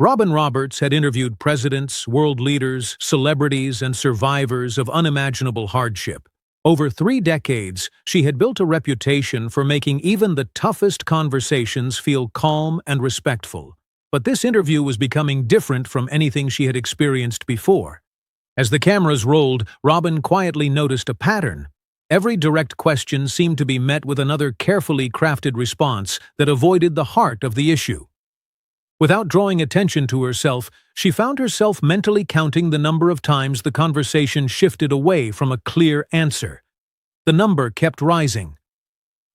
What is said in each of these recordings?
Robin Roberts had interviewed presidents, world leaders, celebrities, and survivors of unimaginable hardship. Over 3 decades, she had built a reputation for making even the toughest conversations feel calm and respectful. But this interview was becoming different from anything she had experienced before. As the cameras rolled, Robin quietly noticed a pattern. Every direct question seemed to be met with another carefully crafted response that avoided the heart of the issue. Without drawing attention to herself, she found herself mentally counting the number of times the conversation shifted away from a clear answer. The number kept rising.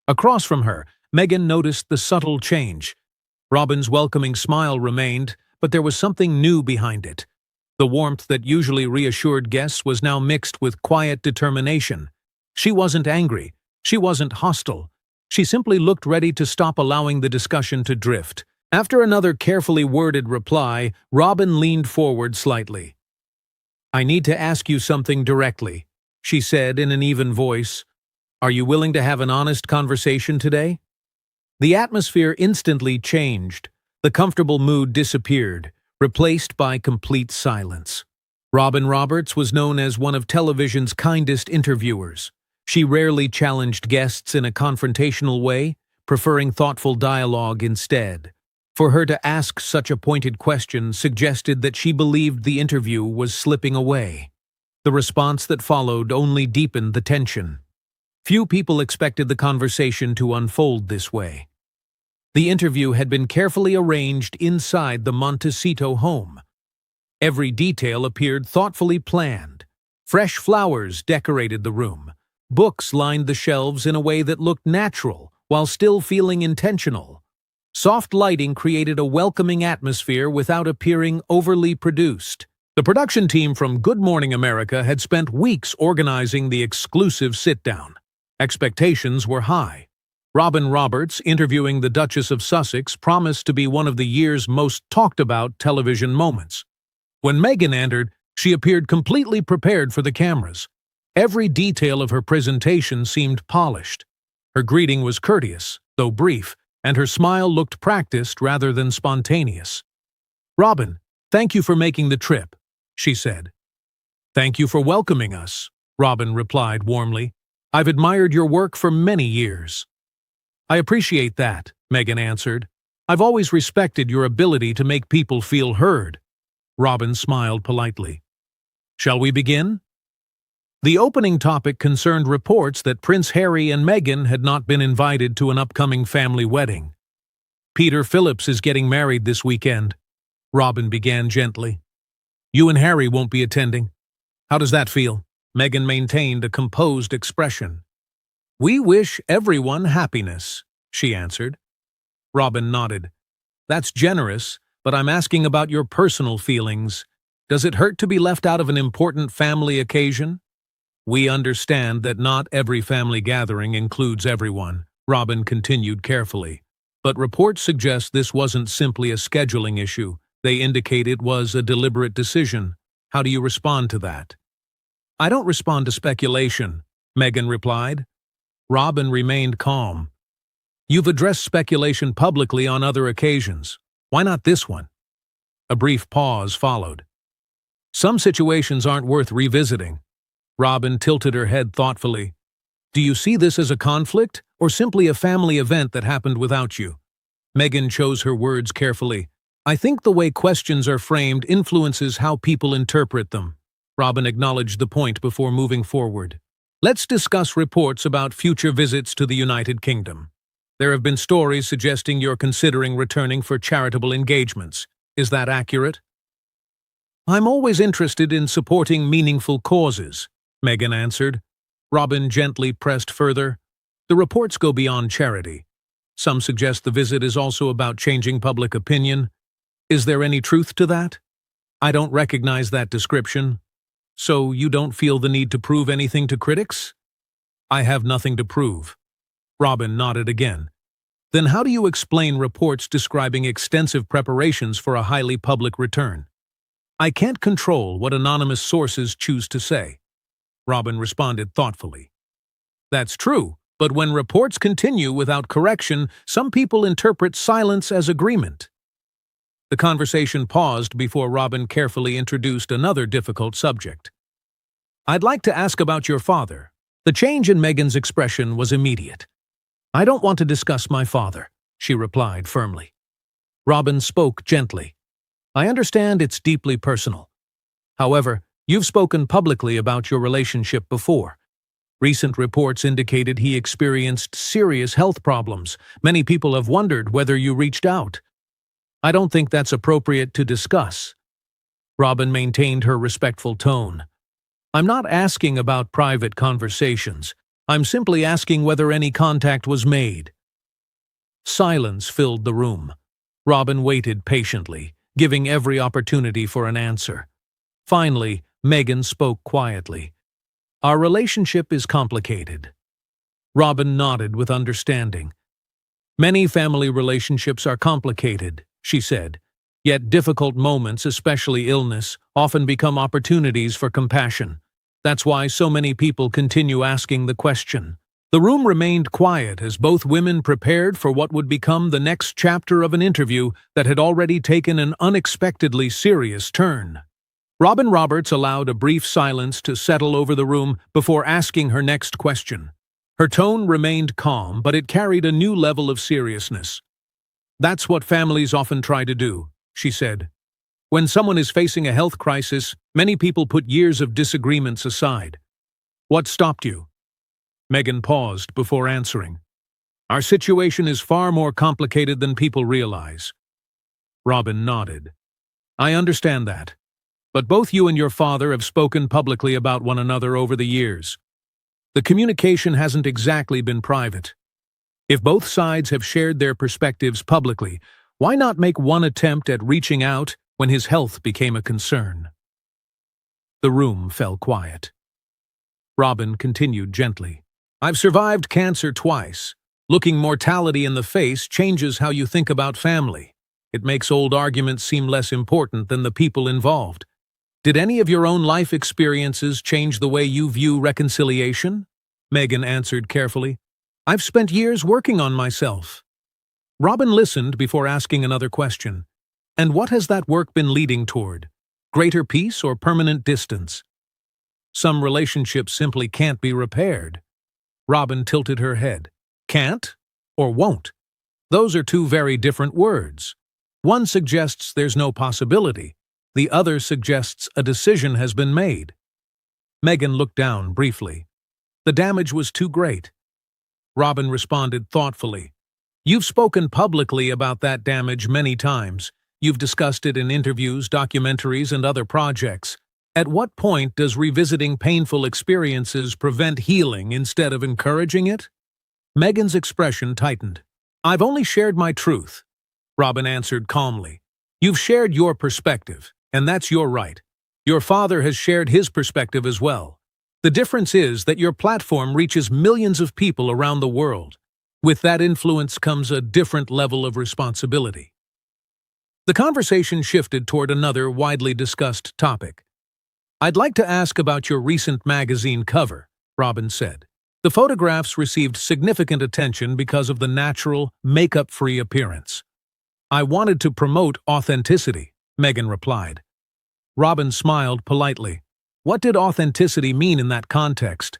Across from her, Meghan noticed the subtle change. Robin's welcoming smile remained, but there was something new behind it. The warmth that usually reassured guests was now mixed with quiet determination. She wasn't angry. She wasn't hostile. She simply looked ready to stop allowing the discussion to drift. After another carefully worded reply, Robin leaned forward slightly. "I need to ask you something directly," she said in an even voice. "Are you willing to have an honest conversation today?" The atmosphere instantly changed. The comfortable mood disappeared, replaced by complete silence. Robin Roberts was known as one of television's kindest interviewers. She rarely challenged guests in a confrontational way, preferring thoughtful dialogue instead. For her to ask such a pointed question suggested that she believed the interview was slipping away. The response that followed only deepened the tension. Few people expected the conversation to unfold this way. The interview had been carefully arranged inside the Montecito home. Every detail appeared thoughtfully planned. Fresh flowers decorated the room. Books lined the shelves in a way that looked natural, while still feeling intentional. Soft lighting created a welcoming atmosphere without appearing overly produced. The production team from Good Morning America had spent weeks organizing the exclusive sit-down. Expectations were high. Robin Roberts, interviewing the Duchess of Sussex, promised to be one of the year's most talked-about television moments. When Meghan entered, she appeared completely prepared for the cameras. Every detail of her presentation seemed polished. Her greeting was courteous, though brief, and her smile looked practiced rather than spontaneous. "Robin, thank you for making the trip," she said. "Thank you for welcoming us," Robin replied warmly. "I've admired your work for many years." "I appreciate that," Meghan answered. "I've always respected your ability to make people feel heard." Robin smiled politely. "Shall we begin?" The opening topic concerned reports that Prince Harry and Meghan had not been invited to an upcoming family wedding. "Peter Phillips is getting married this weekend," Robin began gently. "You and Harry won't be attending. How does that feel?" Meghan maintained a composed expression. "We wish everyone happiness," she answered. Robin nodded. "That's generous, but I'm asking about your personal feelings. Does it hurt to be left out of an important family occasion?" "We understand that not every family gathering includes everyone," Robin continued carefully. "But reports suggest this wasn't simply a scheduling issue. They indicate it was a deliberate decision. How do you respond to that?" "I don't respond to speculation," Meghan replied. Robin remained calm. "You've addressed speculation publicly on other occasions. Why not this one?" A brief pause followed. "Some situations aren't worth revisiting." Robin tilted her head thoughtfully. "Do you see this as a conflict, or simply a family event that happened without you?" Meghan chose her words carefully. "I think the way questions are framed influences how people interpret them." Robin acknowledged the point before moving forward. "Let's discuss reports about future visits to the United Kingdom. There have been stories suggesting you're considering returning for charitable engagements. Is that accurate?" "I'm always interested in supporting meaningful causes," Meghan answered. Robin gently pressed further. "The reports go beyond charity. Some suggest the visit is also about changing public opinion. Is there any truth to that?" "I don't recognize that description." "So you don't feel the need to prove anything to critics?" "I have nothing to prove." Robin nodded again. "Then how do you explain reports describing extensive preparations for a highly public return?" "I can't control what anonymous sources choose to say," Robin responded thoughtfully. "That's true, but when reports continue without correction, some people interpret silence as agreement." The conversation paused before Robin carefully introduced another difficult subject. "I'd like to ask about your father." The change in Meghan's expression was immediate. "I don't want to discuss my father," she replied firmly. Robin spoke gently. "I understand it's deeply personal. However, you've spoken publicly about your relationship before. Recent reports indicated he experienced serious health problems. Many people have wondered whether you reached out. I don't think that's appropriate to discuss." Robin maintained her respectful tone. "I'm not asking about private conversations. I'm simply asking whether any contact was made." Silence filled the room. Robin waited patiently, giving every opportunity for an answer. Finally, Meghan spoke quietly. "Our relationship is complicated." Robin nodded with understanding. "Many family relationships are complicated," she said. "Yet difficult moments, especially illness, often become opportunities for compassion. That's why so many people continue asking the question." The room remained quiet as both women prepared for what would become the next chapter of an interview that had already taken an unexpectedly serious turn. Robin Roberts allowed a brief silence to settle over the room before asking her next question. Her tone remained calm, but it carried a new level of seriousness. "That's what families often try to do," she said. "When someone is facing a health crisis, many people put years of disagreements aside. What stopped you?" Meghan paused before answering. "Our situation is far more complicated than people realize." Robin nodded. "I understand that. But both you and your father have spoken publicly about one another over the years. The communication hasn't exactly been private. If both sides have shared their perspectives publicly, why not make one attempt at reaching out when his health became a concern?" The room fell quiet. Robin continued gently. "I've survived cancer twice. Looking mortality in the face changes how you think about family. It makes old arguments seem less important than the people involved. Did any of your own life experiences change the way you view reconciliation?" Meghan answered carefully. "I've spent years working on myself." Robin listened before asking another question. "And what has that work been leading toward? Greater peace or permanent distance?" "Some relationships simply can't be repaired." Robin tilted her head. "Can't or won't? Those are two very different words. One suggests there's no possibility. The other suggests a decision has been made." Meghan looked down briefly. "The damage was too great." Robin responded thoughtfully. "You've spoken publicly about that damage many times. You've discussed it in interviews, documentaries, and other projects. At what point does revisiting painful experiences prevent healing instead of encouraging it?" Meghan's expression tightened. "I've only shared my truth," Robin answered calmly. "You've shared your perspective, and that's your right. Your father has shared his perspective as well. The difference is that your platform reaches millions of people around the world. With that influence comes a different level of responsibility." The conversation shifted toward another widely discussed topic. "I'd like to ask about your recent magazine cover," Robin said. "The photographs received significant attention because of the natural, makeup-free appearance." "I wanted to promote authenticity," Meghan replied. Robin smiled politely. What did authenticity mean in that context?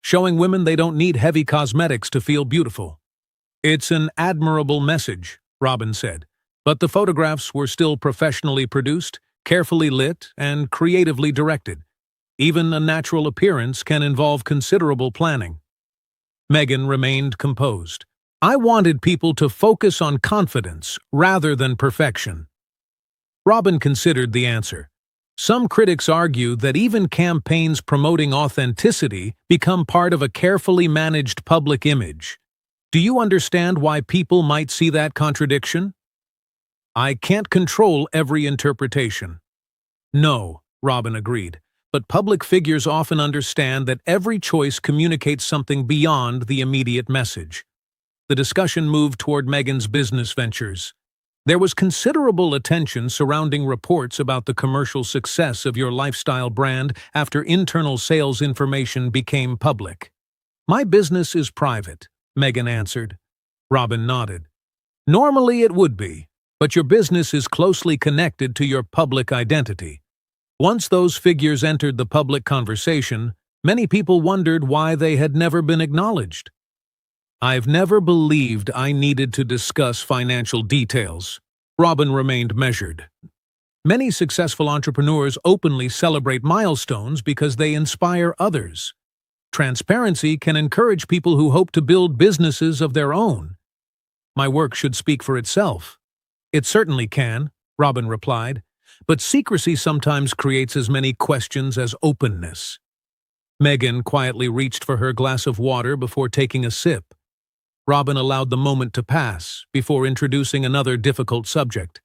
Showing women they don't need heavy cosmetics to feel beautiful. "It's an admirable message," Robin said, "but the photographs were still professionally produced, carefully lit, and creatively directed. Even a natural appearance can involve considerable planning." Meghan remained composed. "I wanted people to focus on confidence rather than perfection." Robin considered the answer. Some critics argue that even campaigns promoting authenticity become part of a carefully managed public image. Do you understand why people might see that contradiction? "I can't control every interpretation." "No," Robin agreed, "but public figures often understand that every choice communicates something beyond the immediate message." The discussion moved toward Meghan's business ventures. "There was considerable attention surrounding reports about the commercial success of your lifestyle brand after internal sales information became public." "My business is private," Meghan answered. Robin nodded. "Normally it would be, but your business is closely connected to your public identity. Once those figures entered the public conversation, many people wondered why they had never been acknowledged. I've never believed I needed to discuss financial details. Robin remained measured. Many successful entrepreneurs openly celebrate milestones because they inspire others. Transparency can encourage people who hope to build businesses of their own. My work should speak for itself. It certainly can, Robin replied, but secrecy sometimes creates as many questions as openness. Meghan quietly reached for her glass of water before taking a sip. Robin allowed the moment to pass before introducing another difficult subject.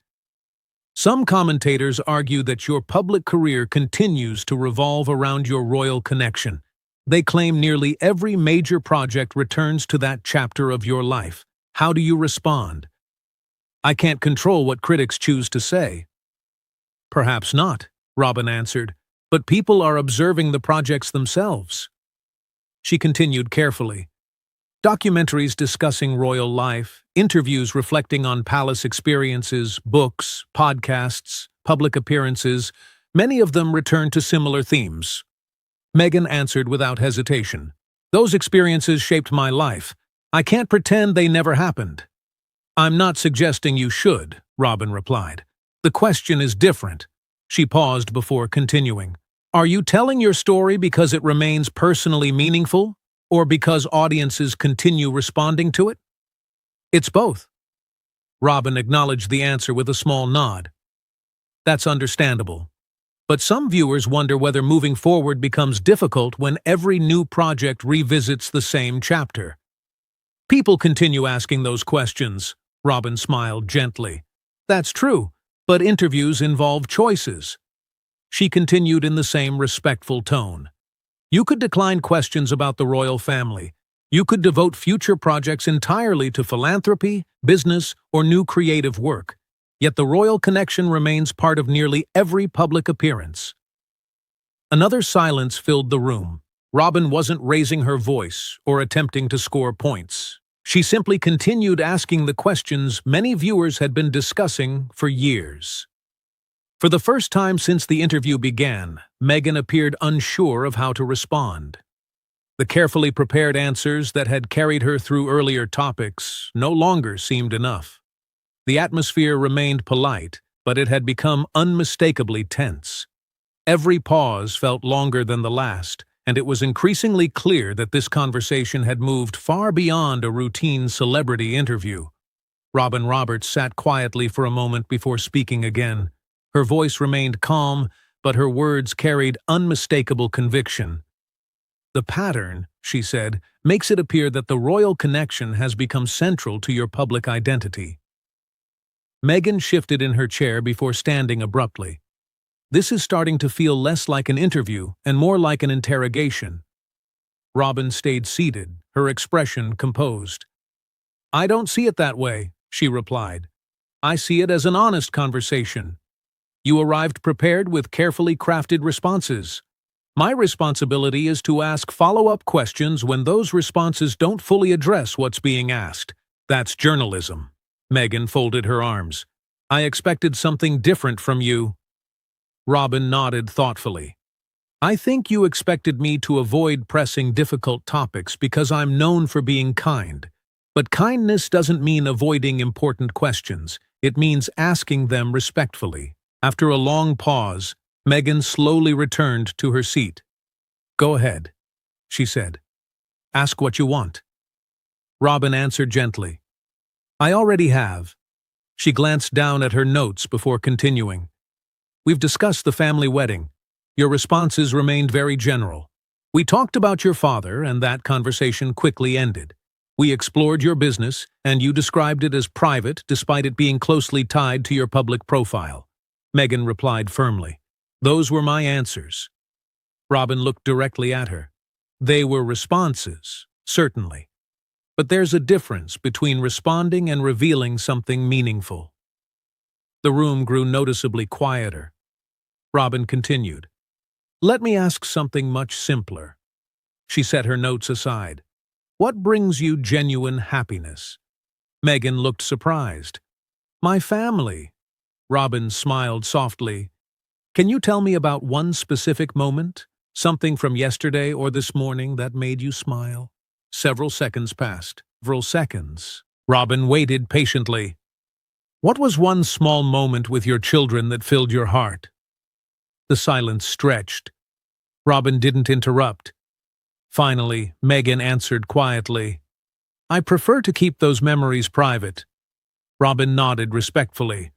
Some commentators argue that your public career continues to revolve around your royal connection. They claim nearly every major project returns to that chapter of your life. How do you respond? I can't control what critics choose to say. Perhaps not, Robin answered, but people are observing the projects themselves. She continued carefully. Documentaries discussing royal life, interviews reflecting on palace experiences, books, podcasts, public appearances, many of them return to similar themes. Meghan answered without hesitation. Those experiences shaped my life. I can't pretend they never happened. I'm not suggesting you should, Robin replied. The question is different. She paused before continuing. Are you telling your story because it remains personally meaningful, or because audiences continue responding to it? It's both. Robin acknowledged the answer with a small nod. That's understandable. But some viewers wonder whether moving forward becomes difficult when every new project revisits the same chapter. People continue asking those questions, Robin smiled gently. That's true, but interviews involve choices. She continued in the same respectful tone. You could decline questions about the royal family. You could devote future projects entirely to philanthropy, business, or new creative work. Yet the royal connection remains part of nearly every public appearance. Another silence filled the room. Robin wasn't raising her voice or attempting to score points. She simply continued asking the questions many viewers had been discussing for years. For the first time since the interview began, Meghan appeared unsure of how to respond. The carefully prepared answers that had carried her through earlier topics no longer seemed enough. The atmosphere remained polite, but it had become unmistakably tense. Every pause felt longer than the last, and it was increasingly clear that this conversation had moved far beyond a routine celebrity interview. Robin Roberts sat quietly for a moment before speaking again. Her voice remained calm, but her words carried unmistakable conviction. The pattern, she said, makes it appear that the royal connection has become central to your public identity. Meghan shifted in her chair before standing abruptly. This is starting to feel less like an interview and more like an interrogation. Robin stayed seated, her expression composed. I don't see it that way, she replied. I see it as an honest conversation. You arrived prepared with carefully crafted responses. My responsibility is to ask follow-up questions when those responses don't fully address what's being asked. That's journalism. Meghan folded her arms. I expected something different from you. Robin nodded thoughtfully. I think you expected me to avoid pressing difficult topics because I'm known for being kind. But kindness doesn't mean avoiding important questions. It means asking them respectfully. After a long pause, Meghan slowly returned to her seat. Go ahead, she said. Ask what you want. Robin answered gently. I already have. She glanced down at her notes before continuing. We've discussed the family wedding. Your responses remained very general. We talked about your father, and that conversation quickly ended. We explored your business, and you described it as private despite it being closely tied to your public profile. Meghan replied firmly. Those were my answers. Robin looked directly at her. They were responses, certainly. But there's a difference between responding and revealing something meaningful. The room grew noticeably quieter. Robin continued. Let me ask something much simpler. She set her notes aside. What brings you genuine happiness? Meghan looked surprised. My family. Robin smiled softly. Can you tell me about one specific moment? Something from yesterday or this morning that made you smile? Several seconds passed. Several seconds. Robin waited patiently. What was one small moment with your children that filled your heart? The silence stretched. Robin didn't interrupt. Finally, Meghan answered quietly. I prefer to keep those memories private. Robin nodded respectfully.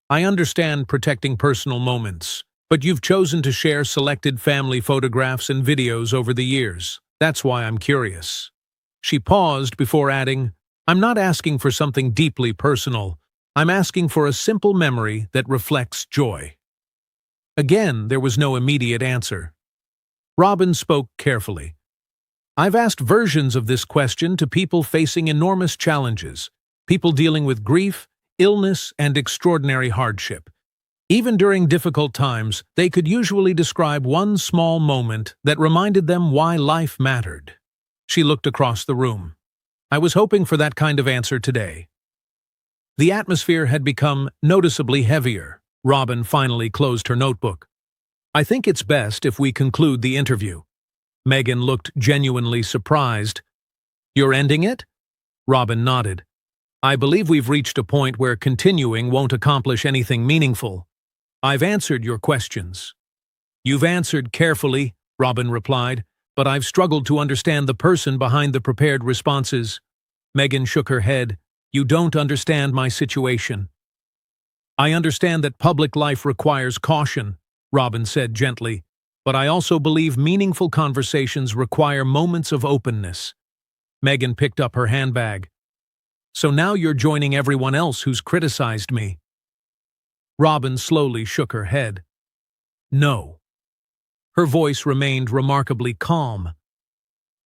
I understand protecting personal moments, but you've chosen to share selected family photographs and videos over the years. That's why I'm curious. She paused before adding, I'm not asking for something deeply personal. I'm asking for a simple memory that reflects joy. Again, there was no immediate answer. Robin spoke carefully. I've asked versions of this question to people facing enormous challenges, people dealing with grief, illness, and extraordinary hardship. Even during difficult times, they could usually describe one small moment that reminded them why life mattered. She looked across the room. I was hoping for that kind of answer today. The atmosphere had become noticeably heavier. Robin finally closed her notebook. I think it's best if we conclude the interview. Meghan looked genuinely surprised. You're ending it? Robin nodded. I believe we've reached a point where continuing won't accomplish anything meaningful. I've answered your questions. You've answered carefully, Robin replied, but I've struggled to understand the person behind the prepared responses. Meghan shook her head. You don't understand my situation. I understand that public life requires caution, Robin said gently, but I also believe meaningful conversations require moments of openness. Meghan picked up her handbag. So now you're joining everyone else who's criticized me. Robin slowly shook her head. No. Her voice remained remarkably calm.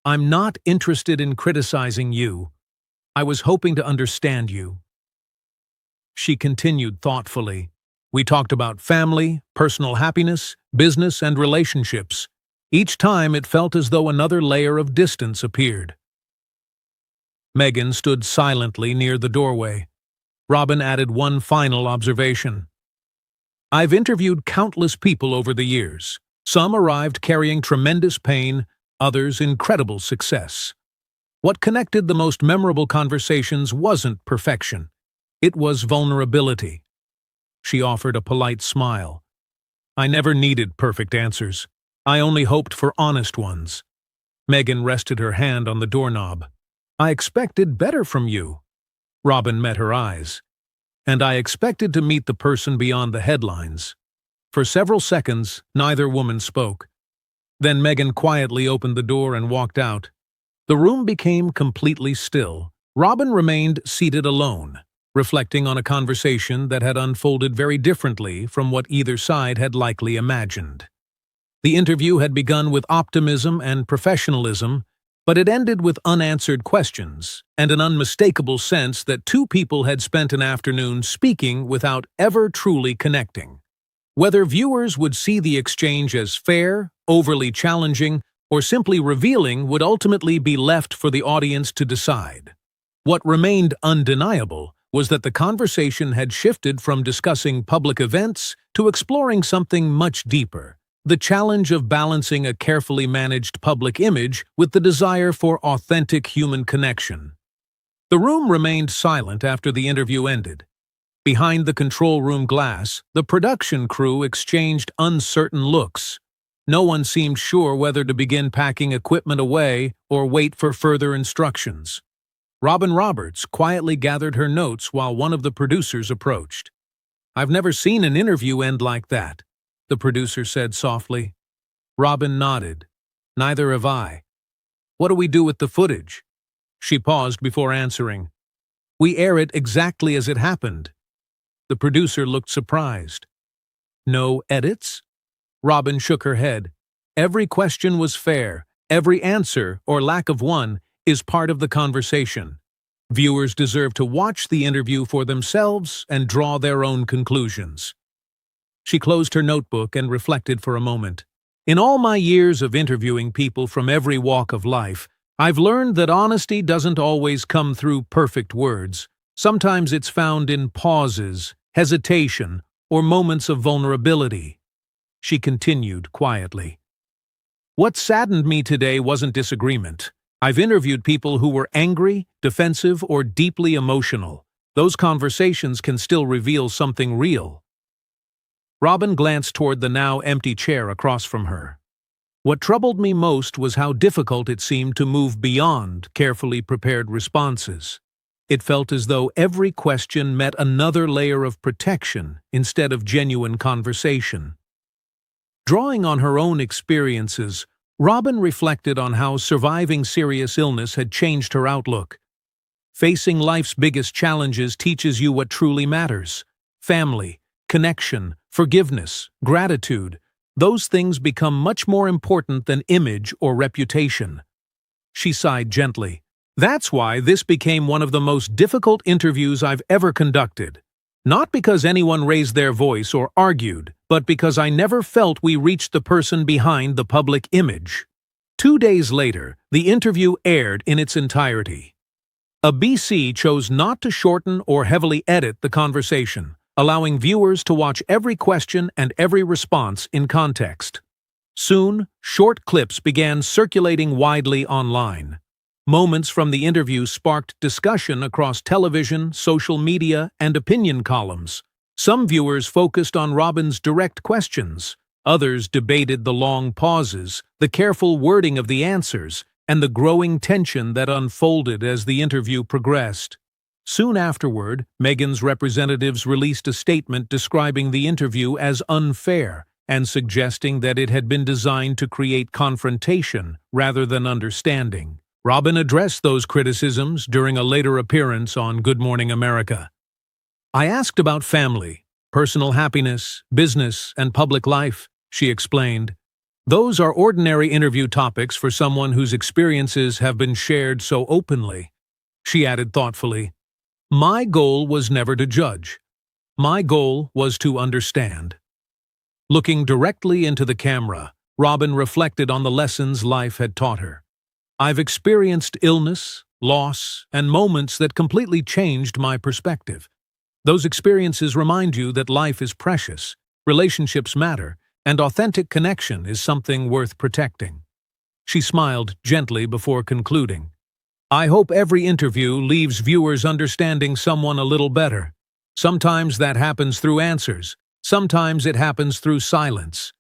I'm not interested in criticizing you. I was hoping to understand you. She continued thoughtfully. We talked about family, personal happiness, business, and relationships. Each time it felt as though another layer of distance appeared. Meghan stood silently near the doorway. Robin added one final observation. I've interviewed countless people over the years. Some arrived carrying tremendous pain, others incredible success. What connected the most memorable conversations wasn't perfection. It was vulnerability. She offered a polite smile. I never needed perfect answers. I only hoped for honest ones. Meghan rested her hand on the doorknob. I expected better from you. Robin met her eyes. And I expected to meet the person beyond the headlines. For several seconds, neither woman spoke. Then Meghan quietly opened the door and walked out. The room became completely still. Robin remained seated alone, reflecting on a conversation that had unfolded very differently from what either side had likely imagined. The interview had begun with optimism and professionalism, but it ended with unanswered questions and an unmistakable sense that two people had spent an afternoon speaking without ever truly connecting. Whether viewers would see the exchange as fair, overly challenging, or simply revealing would ultimately be left for the audience to decide. What remained undeniable was that the conversation had shifted from discussing public events to exploring something much deeper. The challenge of balancing a carefully managed public image with the desire for authentic human connection. The room remained silent after the interview ended. Behind the control room glass, the production crew exchanged uncertain looks. No one seemed sure whether to begin packing equipment away or wait for further instructions. Robin Roberts quietly gathered her notes while one of the producers approached. I've never seen an interview end like that, the producer said softly. Robin nodded. Neither have I. What do we do with the footage? She paused before answering. We air it exactly as it happened. The producer looked surprised. No edits? Robin shook her head. Every question was fair. Every answer, or lack of one, is part of the conversation. Viewers deserve to watch the interview for themselves and draw their own conclusions. She closed her notebook and reflected for a moment. In all my years of interviewing people from every walk of life, I've learned that honesty doesn't always come through perfect words. Sometimes it's found in pauses, hesitation, or moments of vulnerability. She continued quietly. What saddened me today wasn't disagreement. I've interviewed people who were angry, defensive, or deeply emotional. Those conversations can still reveal something real. Robin glanced toward the now empty chair across from her. What troubled me most was how difficult it seemed to move beyond carefully prepared responses. It felt as though every question met another layer of protection instead of genuine conversation. Drawing on her own experiences, Robin reflected on how surviving serious illness had changed her outlook. Facing life's biggest challenges teaches you what truly matters: family, connection, forgiveness, gratitude. Those things become much more important than image or reputation. She sighed gently. That's why this became one of the most difficult interviews I've ever conducted. Not because anyone raised their voice or argued, but because I never felt we reached the person behind the public image. 2 days later, the interview aired in its entirety. ABC chose not to shorten or heavily edit the conversation, allowing viewers to watch every question and every response in context. Soon, short clips began circulating widely online. Moments from the interview sparked discussion across television, social media, and opinion columns. Some viewers focused on Robin's direct questions. Others debated the long pauses, the careful wording of the answers, and the growing tension that unfolded as the interview progressed. Soon afterward, Meghan's representatives released a statement describing the interview as unfair and suggesting that it had been designed to create confrontation rather than understanding. Robin addressed those criticisms during a later appearance on Good Morning America. I asked about family, personal happiness, business, and public life, she explained. Those are ordinary interview topics for someone whose experiences have been shared so openly. She added thoughtfully, my goal was never to judge. My goal was to understand. Looking directly into the camera, Robin reflected on the lessons life had taught her. I've experienced illness, loss, and moments that completely changed my perspective. Those experiences remind you that life is precious, relationships matter, and authentic connection is something worth protecting. She smiled gently before concluding. I hope every interview leaves viewers understanding someone a little better. Sometimes that happens through answers. Sometimes it happens through silence.